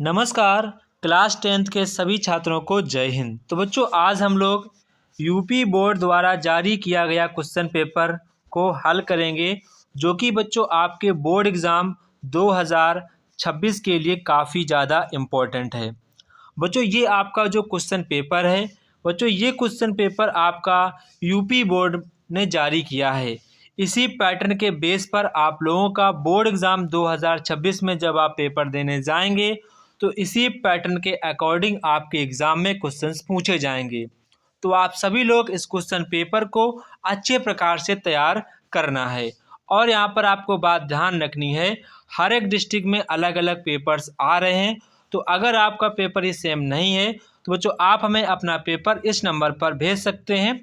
नमस्कार। Class 10th के सभी छात्रों को जय हिंद। तो बच्चों, आज हम लोग यूपी बोर्ड द्वारा जारी किया गया क्वेश्चन पेपर को हल करेंगे, जो कि बच्चों आपके बोर्ड एग्ज़ाम 2026 के लिए काफ़ी ज़्यादा इम्पोर्टेंट है। बच्चों, ये आपका जो क्वेश्चन पेपर है, बच्चों ये क्वेश्चन पेपर आपका यूपी बोर्ड ने जारी किया है। इसी पैटर्न के बेस पर आप लोगों का बोर्ड एग्ज़ाम 2026 में जब आप पेपर देने जाएंगे, तो इसी पैटर्न के अकॉर्डिंग आपके एग्ज़ाम में क्वेश्चंस पूछे जाएंगे। तो आप सभी लोग इस क्वेश्चन पेपर को अच्छे प्रकार से तैयार करना है। और यहाँ पर आपको बात ध्यान रखनी है, हर एक डिस्ट्रिक्ट में अलग अलग पेपर्स आ रहे हैं। तो अगर आपका पेपर ही सेम नहीं है, तो बच्चों आप हमें अपना पेपर इस नंबर पर भेज सकते हैं,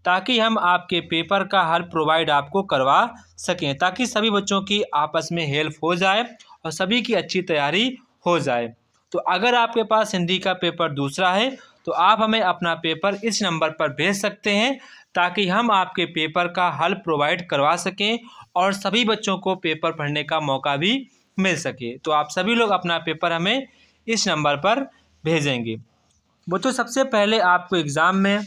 ताकि हम आपके पेपर का हल प्रोवाइड आपको करवा सकें, ताकि सभी बच्चों की आपस में हेल्प हो जाए और सभी की अच्छी तैयारी हो जाए। तो अगर आपके पास हिंदी का पेपर दूसरा है, तो आप हमें अपना पेपर इस नंबर पर भेज सकते हैं, ताकि हम आपके पेपर का हल प्रोवाइड करवा सकें और सभी बच्चों को पेपर पढ़ने का मौका भी मिल सके। तो आप सभी लोग अपना पेपर हमें इस नंबर पर भेजेंगे। बच्चों, सबसे पहले आपको एग्ज़ाम में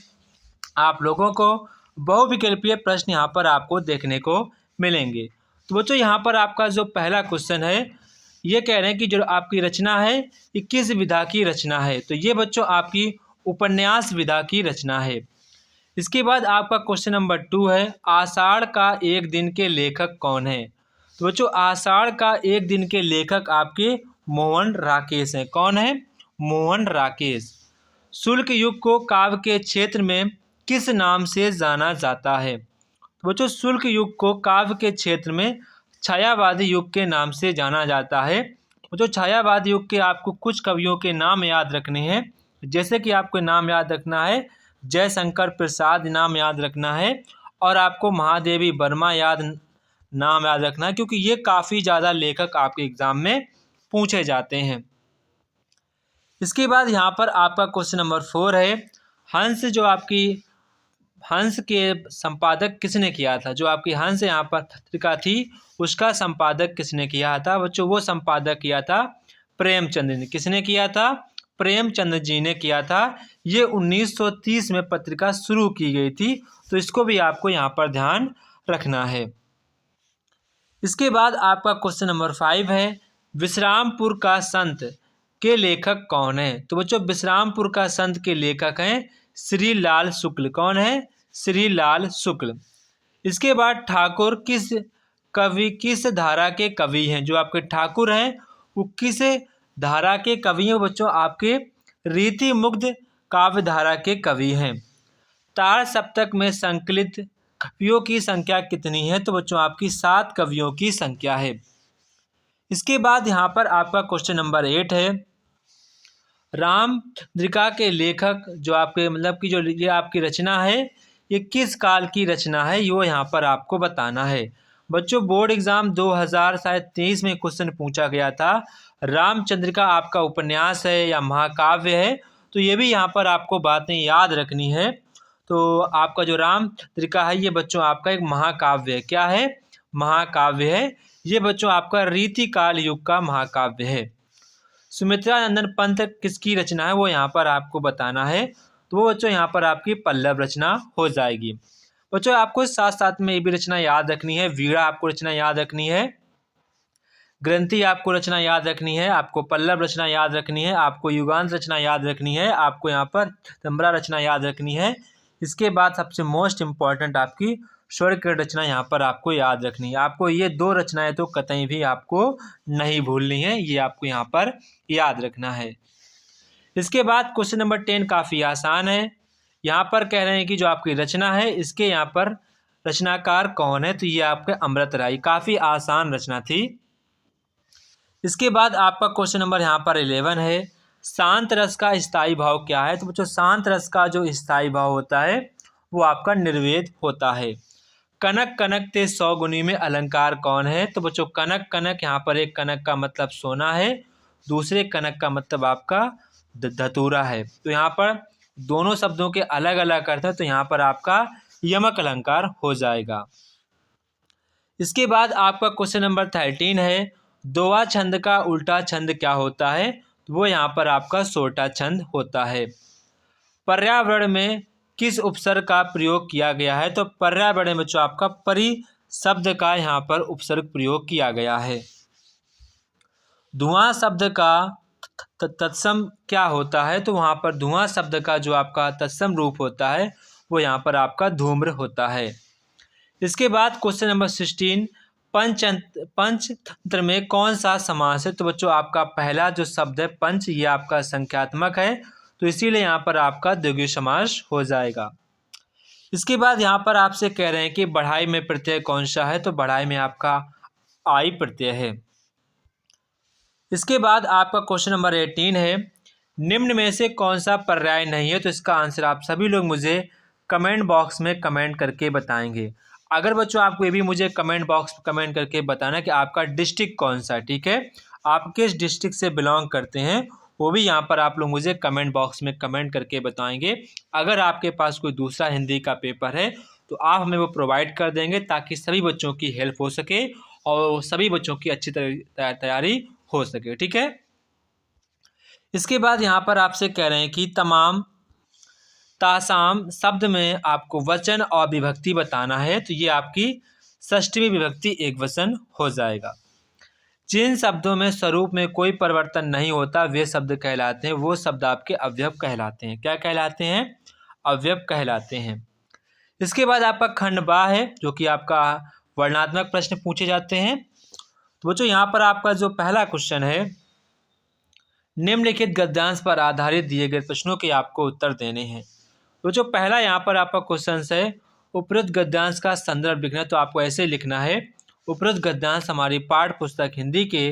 आप लोगों को बहुविकल्पीय प्रश्न यहाँ पर आपको देखने को मिलेंगे। तो बच्चों, यहाँ पर आपका जो पहला क्वेश्चन है, ये कह रहे हैं कि जो आपकी रचना है ये किस विधा की रचना है। तो ये बच्चों आपकी उपन्यास विधा की रचना है। इसके बाद आपका क्वेश्चन नंबर 2 है, आषाढ़ का एक दिन के लेखक कौन है। तो बच्चों आषाढ़ का एक दिन के लेखक आपके मोहन राकेश हैं। कौन है? मोहन राकेश। शुल्क युग को काव्य के क्षेत्र में किस नाम से जाना जाता है। तो बच्चों शुल्क युग को काव्य के क्षेत्र में छायावादी युग के नाम से जाना जाता है। जो छायावादी युग के आपको कुछ कवियों के नाम याद रखने हैं, जैसे कि आपको नाम याद रखना है जयशंकर प्रसाद, नाम याद रखना है, और आपको महादेवी वर्मा नाम याद रखना है, क्योंकि ये काफ़ी ज़्यादा लेखक आपके एग्ज़ाम में पूछे जाते हैं। इसके बाद यहाँ पर आपका क्वेश्चन नंबर 4 है, हंस के संपादक किसने किया था। जो आपकी हंस यहाँ पर पत्रिका थी, उसका संपादक किसने किया था। बच्चों वो संपादक किया था प्रेमचंद ने। किसने किया था? प्रेमचंद जी ने किया था। ये 1930 में पत्रिका शुरू की गई थी, तो इसको भी आपको यहाँ पर ध्यान रखना है। इसके बाद आपका क्वेश्चन नंबर 5 है, विश्रामपुर का संत के लेखक कौन है। तो बच्चों विश्रामपुर का संत के लेखक हैं श्री लाल शुक्ल। कौन है? श्री लाल शुक्ल। इसके बाद ठाकुर किस धारा के कवि हैं। जो आपके ठाकुर हैं वो किस धारा के कवि हैं। बच्चों आपके रीति मुग्ध काव्य धारा के कवि हैं। तार सप्तक में संकलित कवियों की संख्या कितनी है। तो बच्चों आपकी 7 कवियों की संख्या है। इसके बाद यहाँ पर आपका क्वेश्चन नंबर 8 है, रामचंद्रिका के लेखक जो आपके कि जो ये आपकी रचना है, ये किस काल की रचना है, ये यहाँ पर आपको बताना है। बच्चों बोर्ड एग्जाम 2023 में क्वेश्चन पूछा गया था, रामचंद्रिका आपका उपन्यास है या महाकाव्य है। तो ये भी यहाँ पर आपको बातें याद रखनी है। तो आपका जो रामचंद्रिका है, ये बच्चों आपका एक महाकाव्य है। क्या है? महाकाव्य है। ये बच्चों आपका रीतिकाल युग का महाकाव्य है। सुमित्रा नंदन पंत किसकी रचना है, वो यहाँ पर आपको बताना है। तो वो बच्चों यहाँ पर आपकी पल्लव रचना हो जाएगी। बच्चों आपको साथ साथ में ये भी रचना याद रखनी है, वीणा आपको रचना याद रखनी है, ग्रंथि आपको रचना याद रखनी है, आपको पल्लव रचना याद रखनी है, आपको युगांत रचना याद रखनी है, आपको यहाँ पर तम्बरा रचना याद रखनी है। इसके बाद सबसे मोस्ट इम्पॉर्टेंट आपकी स्वर्ग की रचना यहाँ पर आपको याद रखनी है। आपको ये 2 रचनाएं तो कतई भी आपको नहीं भूलनी है, ये आपको यहाँ पर याद रखना है। इसके बाद क्वेश्चन नंबर 10 काफ़ी आसान है। यहाँ पर कह रहे हैं कि जो आपकी रचना है, इसके यहाँ पर रचनाकार कौन है। तो ये आपके अमृत राय। काफ़ी आसान रचना थी। इसके बाद आपका क्वेश्चन नंबर यहाँ पर 11 है, शांत रस का स्थायी भाव क्या है। तो बच्चों शांत रस का जो स्थायी भाव होता है वो आपका निर्वेद होता है। कनक कनक ते 100 गुनी में अलंकार कौन है। तो बच्चों कनक कनक, यहाँ पर एक कनक का मतलब सोना है, दूसरे कनक का मतलब आपका धतूरा है। तो यहाँ पर दोनों शब्दों के अलग अलग अर्थ है, तो यहाँ पर आपका यमक अलंकार हो जाएगा। इसके बाद आपका क्वेश्चन नंबर 13 है, दोहा छंद का उल्टा छंद क्या होता है। तो वो यहाँ पर आपका सोटा छंद होता है। पर्यावरण में किस उपसर्ग का प्रयोग किया गया है? तो पर्यावरण में जो आपका परि शब्द का यहाँ पर उपसर्ग प्रयोग किया गया है। धुआं शब्द का तत्सम क्या होता है? तो वहाँ पर धुआं शब्द का जो आपका तत्सम रूप होता है वो यहाँ पर आपका धूम्र होता है। इसके बाद क्वेश्चन नंबर 16, पंचतंत्र में कौन सा समास है? तो बच्चों आपका पहला जो शब्द है पंच, ये आपका संख्यात्मक है, तो इसीलिए यहाँ पर आपका द्विगुण समास हो जाएगा। इसके बाद यहाँ पर आपसे कह रहे हैं कि बढ़ाई में प्रत्यय कौन सा है? तो बढ़ाई में आपका आई प्रत्यय है। इसके बाद आपका क्वेश्चन नंबर 18 है, निम्न में से कौन सा पर्याय नहीं है? तो इसका आंसर आप सभी लोग मुझे कमेंट बॉक्स में कमेंट करके बताएंगे। अगर बच्चों आपको ये भी मुझे कमेंट बॉक्स कमेंट करके बताना कि आपका डिस्ट्रिक्ट कौन सा है, ठीक है, आप किस डिस्ट्रिक्ट से बिलोंग करते हैं, वो भी यहाँ पर आप लोग मुझे कमेंट बॉक्स में कमेंट करके बताएंगे। अगर आपके पास कोई दूसरा हिंदी का पेपर है तो आप हमें वो प्रोवाइड कर देंगे ताकि सभी बच्चों की हेल्प हो सके और सभी बच्चों की अच्छी तैयारी हो सके, ठीक है। इसके बाद यहाँ पर आपसे कह रहे हैं कि तमाम तासाम शब्द में आपको वचन और विभक्ति बताना है, तो ये आपकी षष्ठी विभक्ति एक वचन हो जाएगा। जिन शब्दों में स्वरूप में कोई परिवर्तन नहीं होता वे शब्द कहलाते हैं, वो शब्द आपके अवयव कहलाते हैं। क्या कहलाते हैं? अवयव कहलाते हैं। इसके बाद आपका खंड बा है, जो कि आपका वर्णात्मक प्रश्न पूछे जाते हैं। तो बच्चों यहाँ पर आपका जो पहला क्वेश्चन है, निम्नलिखित गद्यांश पर आधारित दिए गए प्रश्नों के आपको उत्तर देने हैं। तो जो पहला यहाँ पर आपका क्वेश्चन है, उपरोक्त गद्यांश का संदर्भ लिखना है, तो आपको ऐसे लिखना है, उपरोक्त गद्यांश हमारी पाठ्य पुस्तक हिंदी के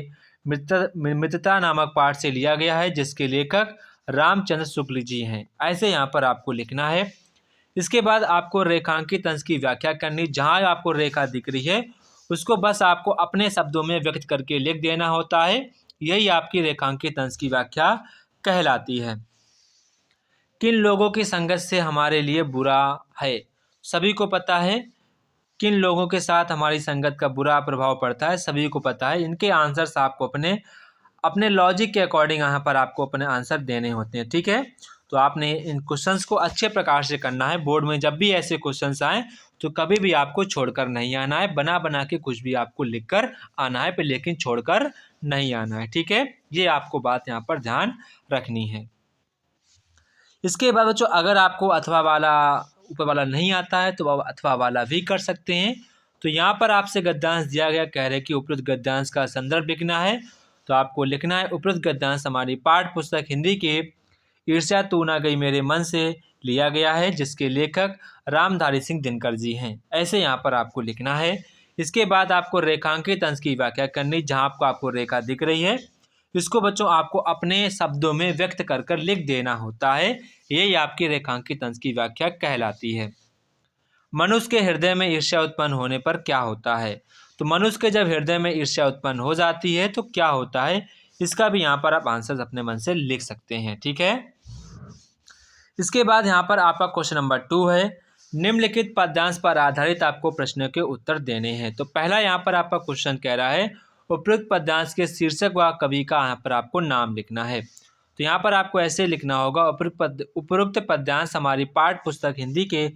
मित्रता नामक पाठ से लिया गया है, जिसके लेखक रामचंद्र शुक्ल जी हैं। ऐसे यहाँ पर आपको लिखना है। इसके बाद आपको रेखांकित अंश की व्याख्या करनी, जहाँ आपको रेखा दिख रही है उसको बस आपको अपने शब्दों में व्यक्त करके लिख देना होता है। यही आपकी रेखांकित अंश की व्याख्या कहलाती है। किन लोगों की संगत से हमारे लिए बुरा है? सभी को पता है किन लोगों के साथ हमारी संगत का बुरा प्रभाव पड़ता है, सभी को पता है। इनके आंसर्स आपको अपने अपने लॉजिक के अकॉर्डिंग यहाँ पर आपको अपने आंसर देने होते हैं, ठीक है। तो आपने इन क्वेश्चंस को अच्छे प्रकार से करना है। बोर्ड में जब भी ऐसे क्वेश्चंस आए तो कभी भी आपको छोड़कर नहीं आना है, बना बना के कुछ भी आपको लिखकर आना है, पर लेकिन छोड़कर नहीं आना है, ठीक है। ये आपको बात यहाँ पर ध्यान रखनी है। इसके बाद बच्चों अगर आपको अथवा वाला ऊपर वाला नहीं आता है तो आप अथवा वाला भी कर सकते हैं। तो यहाँ पर आपसे गद्यांश दिया गया, कह रहे कि उपरोक्त गद्यांश का संदर्भ लिखना है, तो आपको लिखना है उपरोक्त गद्यांश हमारी पाठ्य पुस्तक हिंदी के ईर्ष्या तू ना गई मेरे मन से लिया गया है, जिसके लेखक रामधारी सिंह दिनकर जी हैं। ऐसे यहाँ पर आपको लिखना है। इसके बाद आपको रेखांकित अंश की व्याख्या करनी, जहाँ आपको रेखा दिख रही है इसको बच्चों आपको अपने शब्दों में व्यक्त कर कर लिख देना होता है। यही आपकी रेखांकित अंश की व्याख्या कहलाती है। मनुष्य के हृदय में ईर्ष्या उत्पन्न होने पर क्या होता है? तो मनुष्य के जब हृदय में ईर्ष्या उत्पन्न हो जाती है तो क्या होता है, इसका भी यहाँ पर आप आंसर अपने मन से लिख सकते हैं, ठीक है। इसके बाद यहाँ पर आपका क्वेश्चन नंबर 2 है, निम्नलिखित पद्यांश पर आधारित आपको प्रश्नों के उत्तर देने हैं। तो पहला यहाँ पर आपका क्वेश्चन कह रहा है, उपरोक्त पद्यांश के शीर्षक व कवि का यहाँ पर आपको नाम लिखना है। तो यहाँ पर आपको ऐसे लिखना होगा, उपरोक्त पद्यांश हमारी पाठ्य पुस्तक हिंदी के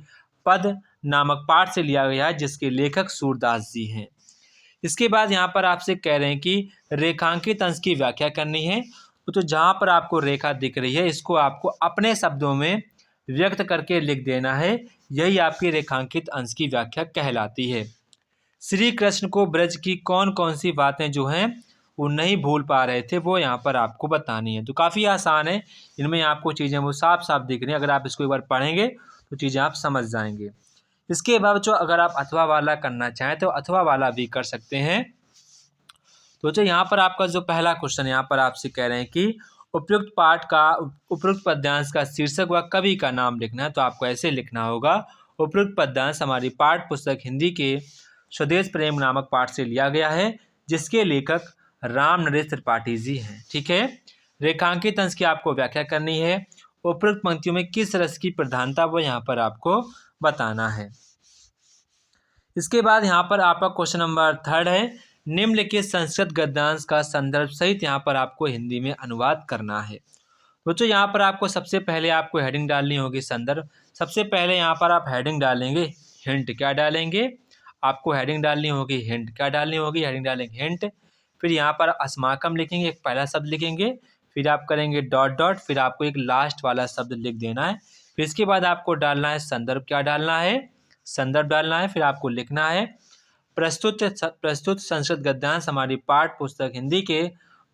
पद नामक पाठ से लिया गया है, जिसके लेखक सूरदास जी हैं। इसके बाद यहाँ पर आपसे कह रहे हैं कि रेखांकित अंश की व्याख्या करनी है। तो जहाँ पर आपको रेखा दिख रही है इसको आपको अपने शब्दों में व्यक्त करके लिख देना है। यही आपकी रेखांकित अंश की व्याख्या कहलाती है। श्री कृष्ण को ब्रज की कौन कौन सी बातें जो हैं वो नहीं भूल पा रहे थे, वो यहाँ पर आपको बतानी है। तो काफ़ी आसान है, इनमें आपको चीज़ें वो साफ साफ दिख रही हैं। अगर आप इसको एक बार पढ़ेंगे तो चीज़ें आप समझ जाएंगे। इसके बाद जो अगर आप अथवा वाला करना चाहें तो अथवा वाला भी कर सकते हैं। तो जो यहाँ पर आपका जो पहला क्वेश्चन यहाँ पर आपसे कह रहे हैं कि उपयुक्त पाठ का उपयुक्त पद्यांश का शीर्षक व कवि का नाम लिखना है। तो आपको ऐसे लिखना होगा, उपयुक्त पद्यांश हमारी पाठ्य पुस्तक हिंदी के स्वदेश प्रेम नामक पाठ से लिया गया है, जिसके लेखक राम नरेश त्रिपाठी जी हैं, ठीक है। रेखांकित अंश की आपको व्याख्या करनी है। उपयुक्त पंक्तियों में किस रस की प्रधानता वो यहाँ पर आपको बताना है। इसके बाद यहाँ पर आपका क्वेश्चन नंबर 3 है, निम्नलिखित संस्कृत गद्यांश का संदर्भ सहित यहाँ पर आपको हिंदी में अनुवाद करना है। बच्चों यहाँ पर आपको सबसे पहले आपको हेडिंग डालनी होगी संदर्भ। सबसे पहले यहाँ पर आप हेडिंग डालेंगे हिंट। क्या डालेंगे? आपको हेडिंग डालनी होगी हिंट। क्या डालनी होगी? हेडिंग डालेंगे हिंट। फिर यहाँ पर अस्माकम लिखेंगे, एक पहला शब्द लिखेंगे, फिर आप करेंगे डॉट डॉट, फिर आपको एक लास्ट वाला शब्द लिख देना है। फिर इसके बाद आपको डालना है संदर्भ। क्या डालना है? संदर्भ डालना है। फिर आपको लिखना है प्रस्तुत संस्कृत गद्यांश हमारी पाठ पुस्तक हिंदी के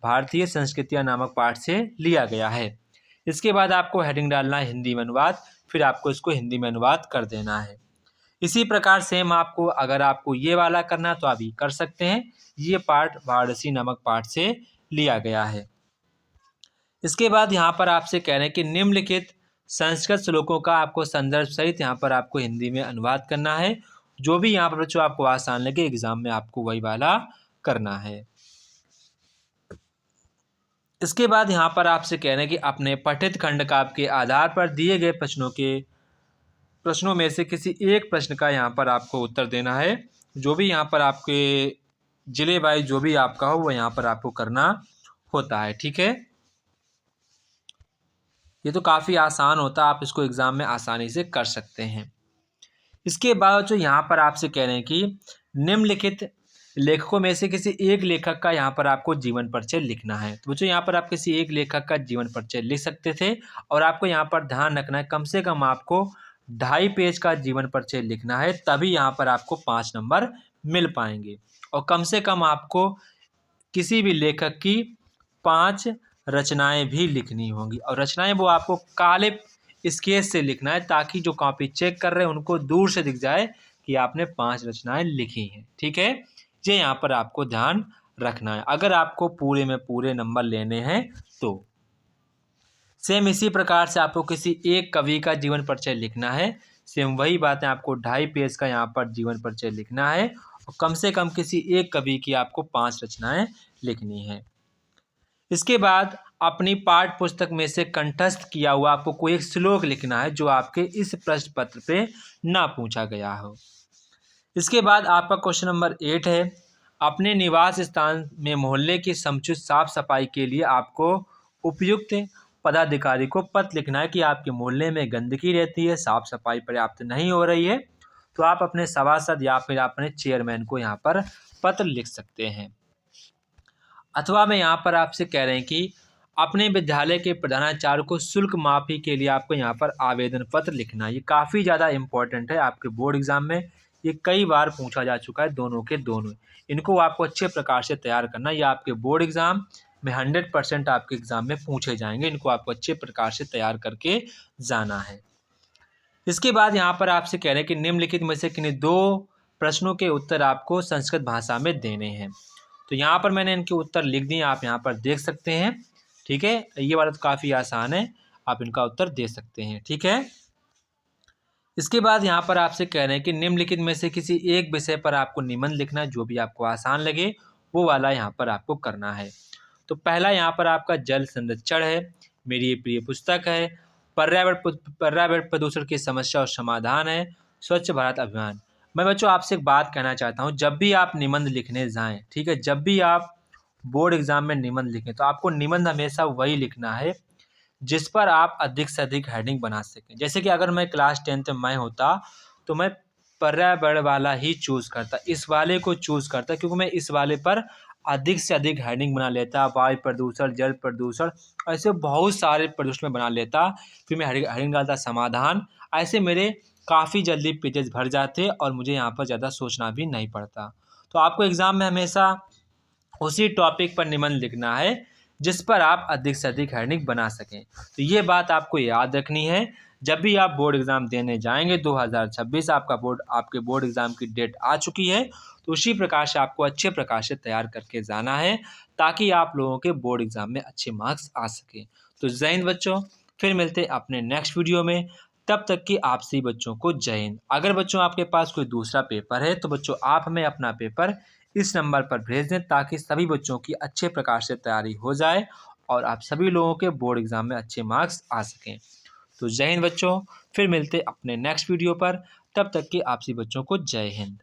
भारतीय संस्कृतियाँ नामक पाठ से लिया गया है। इसके बाद आपको हेडिंग डालना है हिंदी में अनुवाद, फिर आपको इसको हिंदी में अनुवाद कर देना है। इसी प्रकार सेम आपको अगर आपको ये वाला करना तो आप ये कर सकते हैं। ये पाठ वाराणसी नामक पाठ से लिया गया है। इसके बाद यहाँ पर आपसे कह रहे हैं कि निम्नलिखित संस्कृत श्लोकों का आपको संदर्भ सहित यहाँ पर आपको हिंदी में अनुवाद करना है। जो भी यहाँ पर बच्चों आपको आसान लगे एग्जाम में आपको वही वाला करना है। इसके बाद यहाँ पर आपसे कह रहे हैं कि अपने पठित खंड काव्य के आधार पर दिए गए प्रश्नों में से किसी एक प्रश्न का यहाँ पर आपको उत्तर देना है। जो भी यहाँ पर आपके जिले वाइज जो भी आपका हो वो यहाँ पर आपको करना होता है। ठीक है, ये तो काफ़ी आसान होता है, आप इसको एग्ज़ाम में आसानी से कर सकते हैं। इसके बाद जो यहाँ पर आपसे कह रहे हैं कि निम्नलिखित लेखकों में से किसी एक लेखक का यहाँ पर आपको जीवन परिचय लिखना है। तो बच्चों यहाँ पर आप किसी एक लेखक का जीवन परिचय लिख सकते थे और आपको यहाँ पर ध्यान रखना है कम से कम आपको 2.5 पेज का जीवन परिचय लिखना है, तभी यहाँ पर आपको 5 नंबर मिल पाएंगे। और कम से कम आपको किसी भी लेखक की 5 रचनाएं भी लिखनी होंगी और रचनाएं वो आपको काले स्केच से लिखना है ताकि जो कॉपी चेक कर रहे हैं उनको दूर से दिख जाए कि आपने 5 रचनाएं लिखी हैं। ठीक है, ये यहाँ पर आपको ध्यान रखना है अगर आपको पूरे में पूरे नंबर लेने हैं तो। सेम इसी प्रकार से आपको किसी एक कवि का जीवन परिचय लिखना है। सेम वही बात है, आपको 2.5 पेज का यहाँ पर जीवन परिचय लिखना है और कम से कम किसी एक कवि की आपको 5 रचनाएं लिखनी है। इसके बाद अपनी पाठ पुस्तक में से कंठस्थ किया हुआ आपको कोई एक श्लोक लिखना है जो आपके इस प्रश्न पत्र पे ना पूछा गया हो। इसके बाद आपका क्वेश्चन नंबर 8 है, अपने निवास स्थान में मोहल्ले की समुचित साफ सफाई के लिए आपको उपयुक्त पदाधिकारी को पत्र लिखना है कि आपके मोहल्ले में गंदगी रहती है, साफ सफाई पर्याप्त नहीं हो रही है। तो आप अपने सभासद या फिर अपने चेयरमैन को यहाँ पर पत्र लिख सकते हैं। अथवा मैं यहाँ पर आपसे कह रहे हैं कि अपने विद्यालय के प्रधानाचार्य को शुल्क माफ़ी के लिए आपको यहाँ पर आवेदन पत्र लिखना है। ये काफ़ी ज़्यादा इम्पोर्टेंट है आपके बोर्ड एग्जाम में, ये कई बार पूछा जा चुका है दोनों के दोनों। इनको आपको अच्छे प्रकार से तैयार करना, ये आपके बोर्ड एग्जाम में 100% आपके एग्जाम में पूछे जाएंगे। इनको आपको अच्छे प्रकार से तैयार करके जाना है। इसके बाद यहाँ पर आपसे कह रहे हैं कि निम्नलिखित में से किन्हीं 2 प्रश्नों के उत्तर आपको संस्कृत भाषा में देने हैं। तो यहाँ पर मैंने इनके उत्तर लिख दिए, आप यहाँ पर देख सकते हैं। ठीक है, ये वाला तो काफ़ी आसान है, आप इनका उत्तर दे सकते हैं। ठीक है, इसके बाद यहाँ पर आपसे कह रहे हैं कि निम्नलिखित में से किसी एक विषय पर आपको निबंध लिखना है, जो भी आपको आसान लगे वो वाला यहाँ पर आपको करना है। तो पहला यहाँ पर आपका जल संरक्षण है, मेरी ये प्रिय पुस्तक है। पर्यावरण प्रदूषण की समस्या और समाधान है, स्वच्छ भारत अभियान। मैं बच्चों आपसे एक बात कहना चाहता हूँ, जब भी आप निबंध लिखने जाएं, ठीक है, जब भी आप बोर्ड एग्जाम में निबंध लिखें तो आपको निबंध हमेशा वही लिखना है जिस पर आप अधिक से अधिक हेडिंग बना सकें। जैसे कि अगर मैं क्लास 10th में मैं होता तो मैं पर्यावरण वाला ही चूज़ करता, इस वाले को चूज़ करता, क्योंकि मैं इस वाले पर अधिक से अधिक हेडिंग बना लेता। वायु प्रदूषण, जल प्रदूषण, ऐसे बहुत सारे प्रदूषण में बना लेता। फिर मैं हेडिंग डालता समाधान। ऐसे मेरे काफ़ी जल्दी पेजेस भर जाते और मुझे यहाँ पर ज़्यादा सोचना भी नहीं पड़ता। तो आपको एग्ज़ाम में हमेशा उसी टॉपिक पर निबंध लिखना है जिस पर आप अधिक से अधिक हेडिंग बना सकें। तो ये बात आपको याद रखनी है जब भी आप बोर्ड एग्ज़ाम देने जाएंगे। 2026 आपके बोर्ड एग्ज़ाम की डेट आ चुकी है, तो उसी प्रकार से आपको अच्छे प्रकार से तैयार करके जाना है ताकि आप लोगों के बोर्ड एग्ज़ाम में अच्छे मार्क्स आ सकें। तो जय हिंद बच्चों, फिर मिलते हैं अपने नेक्स्ट वीडियो में। तब तक कि आप सभी बच्चों को जय हिंद। अगर बच्चों आपके पास कोई दूसरा पेपर है तो बच्चों आप हमें अपना पेपर इस नंबर पर भेज दें ताकि सभी बच्चों की अच्छे प्रकार से तैयारी हो जाए और आप सभी लोगों के बोर्ड एग्ज़ाम में अच्छे मार्क्स आ सकें। तो जय हिंद बच्चों, फिर मिलते अपने नेक्स्ट वीडियो पर। तब तक कि आप सभी बच्चों को जय हिंद।